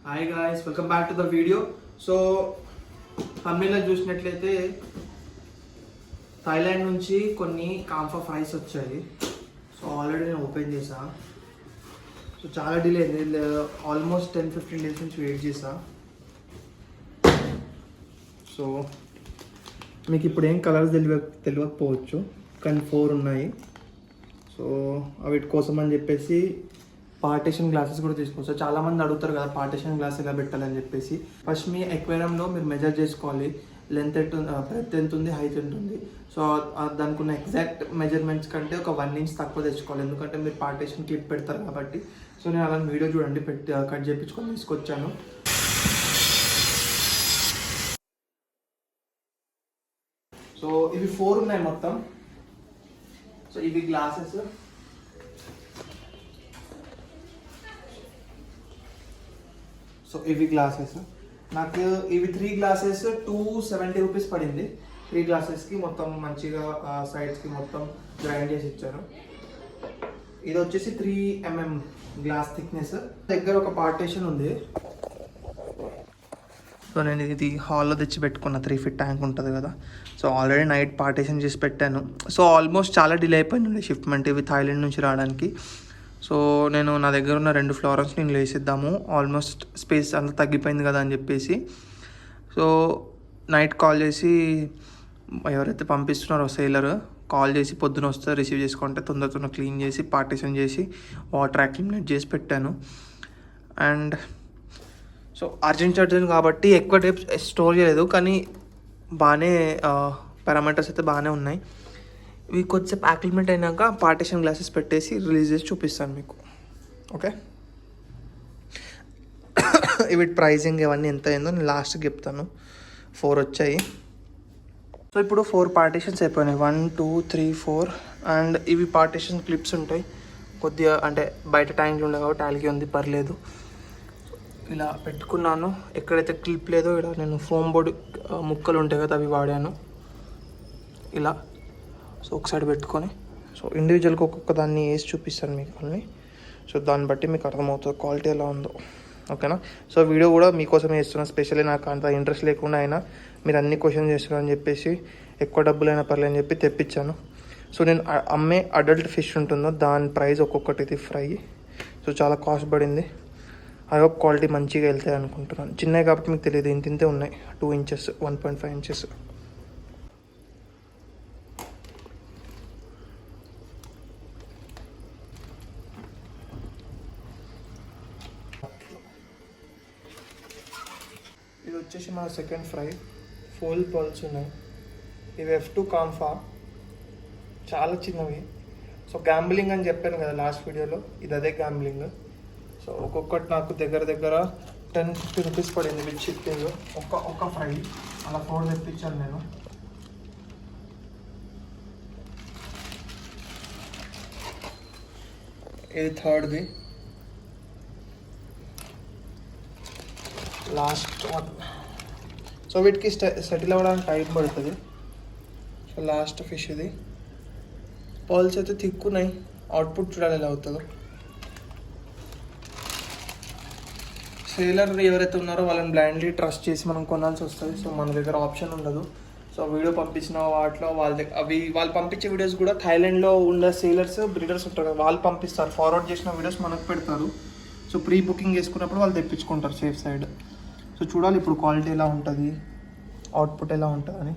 Hi guys, welcome back to the video. So తమిళలో చూసినట్లయితే Thailand నుంచి కొన్ని కాంఫా ఫ్రైస్ వచ్చాయి. సో ఆల్రెడీ నేను ఓపెన్ చేసా. సో చాలా డిలే అయింది, ఆల్మోస్ట్ 10-15 డేస్ నుంచి వెయిట్ చేసా. సో మీకు ఇప్పుడు ఏం కలర్స్ తెలియకపోవచ్చు, కానీ 4 ఉన్నాయి. సో వీటి కోసం అని చెప్పేసి పార్టీషన్ గ్లాసెస్ కూడా తీసుకోవచ్చు. చాలామంది అడుగుతారు కదా పార్టీషన్ గ్లాస్ ఎలా పెట్టాలని చెప్పేసి. ఫస్ట్ మీ ఎక్వేరియంలో మీరు మెజర్ చేసుకోవాలి, లెంత్ బ్రెత్ ఎంత ఉంది, హైట్ ఎంత ఉంది. సో దానికి ఉన్న ఎగ్జాక్ట్ మెజర్మెంట్స్ కంటే ఒక 1 ఇంచ్ తక్కువ తెచ్చుకోవాలి, ఎందుకంటే మీరు పార్టీషన్ క్లిప్ పెడతారు కాబట్టి. సో నేను అలా వీడియో చూడండి కట్ చేయించుకొని తీసుకొచ్చాను. సో ఇవి 4 ఉన్నాయి మొత్తం. సో ఇవి గ్లాసెస్. సో ఇవి గ్లాసెస్ నాకు ఇవి 3 గ్లాసెస్ 270 రూపీస్ పడింది. 3 గ్లాసెస్కి మొత్తం మంచిగా సైడ్స్కి మొత్తం గ్రైండ్ చేసి ఇచ్చారు. ఇది వచ్చేసి 3 mm గ్లాస్ థిక్నెస్. దగ్గర ఒక పార్టీషన్ ఉంది. సో నేను ఇది హాల్లో తెచ్చి పెట్టుకున్న 3 feet ట్యాంక్ ఉంటుంది కదా. సో ఆల్రెడీ నైట్ పార్టీషన్ చేసి పెట్టాను. సో ఆల్మోస్ట్ చాలా డిలే అయిపోయింది షిప్మెంట్ ఇవి థాయిలాండ్ నుంచి రావడానికి. సో నేను నా దగ్గర ఉన్న 2 ఫ్లోరల్స్ నేను వేసిద్దాము, ఆల్మోస్ట్ స్పేస్ అంతా తగ్గిపోయింది కదా అని చెప్పేసి. సో నైట్ కాల్ చేసి ఎవరైతే పంపిస్తున్నారో సేలర్ కాల్ చేసి పొద్దున వస్తే రిసీవ్ చేసుకుంటే తొందర క్లీన్ చేసి పార్టీషన్ చేసి వాటర్ యాక్లిమినేట్ చేసి పెట్టాను. అండ్ సో అర్జెంట్ కాబట్టి ఎక్కువ టైప్ స్టోర్ చేయలేదు, కానీ బాగానే పారామీటర్స్ అయితే బాగానే ఉన్నాయి. ఇవి కొద్దిసేపు యాక్లిమేట్ అయినాక పార్టీషన్ గ్లాసెస్ పెట్టేసి రిలీజ్ చేసి చూపిస్తాను మీకు. ఓకే, ఇవి ప్రైజింగ్ ఇవన్నీ ఎంత అయిందో నేను లాస్ట్కి చెప్తాను. 4 వచ్చాయి. సో ఇప్పుడు 4 పార్టీషన్స్ అయిపోయినాయి, 1 2 3 4. అండ్ ఇవి పార్టీషన్ క్లిప్స్ ఉంటాయి కొద్దిగా, అంటే బయట ట్యాంక్లు ఉండే కాబట్టి టాల్కి ఉంది, పర్లేదు. ఇలా పెట్టుకున్నాను. ఎక్కడైతే క్లిప్ లేదో ఇక్కడ నేను ఫోమ్ బోర్డ్ ముక్కలు ఉంటాయి కదా అవి వాడాను ఇలా. సో ఒక సైడ్ పెట్టుకొని సో ఇండివిజువల్గా ఒక్కొక్క దాన్ని వేసి చూపిస్తాను మీకు అన్నీ. సో దాన్ని బట్టి మీకు అర్థమవుతుంది క్వాలిటీ ఎలా ఉందో. ఓకేనా. సో వీడియో కూడా మీకోసమే చేస్తున్నాను, స్పెషల్లీ నాకు అంత ఇంట్రెస్ట్ లేకుండా అయినా మీరు అన్ని క్వశ్చన్స్ చేస్తున్నారు అని చెప్పేసి ఎక్కువ డబ్బులైనా పర్లేదు అని చెప్పి తెప్పించాను. సో నేను అమ్మే అడల్ట్ ఫిష్ ఉంటుందో దాని ప్రైస్ ఒక్కొక్కటి ఫ్రై. సో చాలా కాస్ట్ పడింది. ఐ హోప్ క్వాలిటీ మంచిగా వెళ్తాయి అనుకుంటున్నాను. చిన్నవి కాబట్టి మీకు తెలియదు, ఇంతే ఉన్నాయి, 2 inches 1.5 inches. ఇది వచ్చేసి మన సెకండ్ ఫ్రై. ఫుల్ పల్స్ ఉన్నాయి. ఇవి F2 కాంఫా, చాలా చిన్నవి. సో గ్యాంబ్లింగ్ అని చెప్పాను కదా లాస్ట్ వీడియోలో, ఇది అదే గ్యాంబ్లింగ్. సో ఒక్కొక్కటి నాకు దగ్గర 10-50 రూపీస్ పడింది విత్ షిప్పింగ్. ఒక ఫ్రై అలా 4 తెప్పించాను నేను. ఇది థర్డ్ది, లాస్ట్ వన్. సో వీటికి సెటిల్ అవ్వడానికి టైం పడుతుంది. సో లాస్ట్ ఫిష్ ఇది. పర్ల్స్ అయితే తిక్కున్నాయి, అవుట్పుట్ చూడాలి ఎలా అవుతుందో. సేలర్ ఎవరైతే ఉన్నారో వాళ్ళని బ్లైండ్లీ ట్రస్ట్ చేసి మనం కొనాల్సి వస్తుంది. సో మన దగ్గర ఆప్షన్ ఉండదు. సో వీడియో పంపించిన వాటిలో వాళ్ళు పంపించే వీడియోస్ కూడా థాయిలాండ్లో ఉన్న సేలర్స్ బ్రీడర్స్ ఉంటారు కదా, వాళ్ళు పంపిస్తారు. ఫార్వర్డ్ చేసిన వీడియోస్ మనకు పెడతారు. సో ప్రీ బుకింగ్ చేసుకున్నప్పుడు వాళ్ళు తెప్పించుకుంటారు సేఫ్ సైడ్. సో చూడాలి ఇప్పుడు క్వాలిటీ ఎలా ఉంటుంది, అవుట్పుట్ ఎలా ఉంటుంది అని.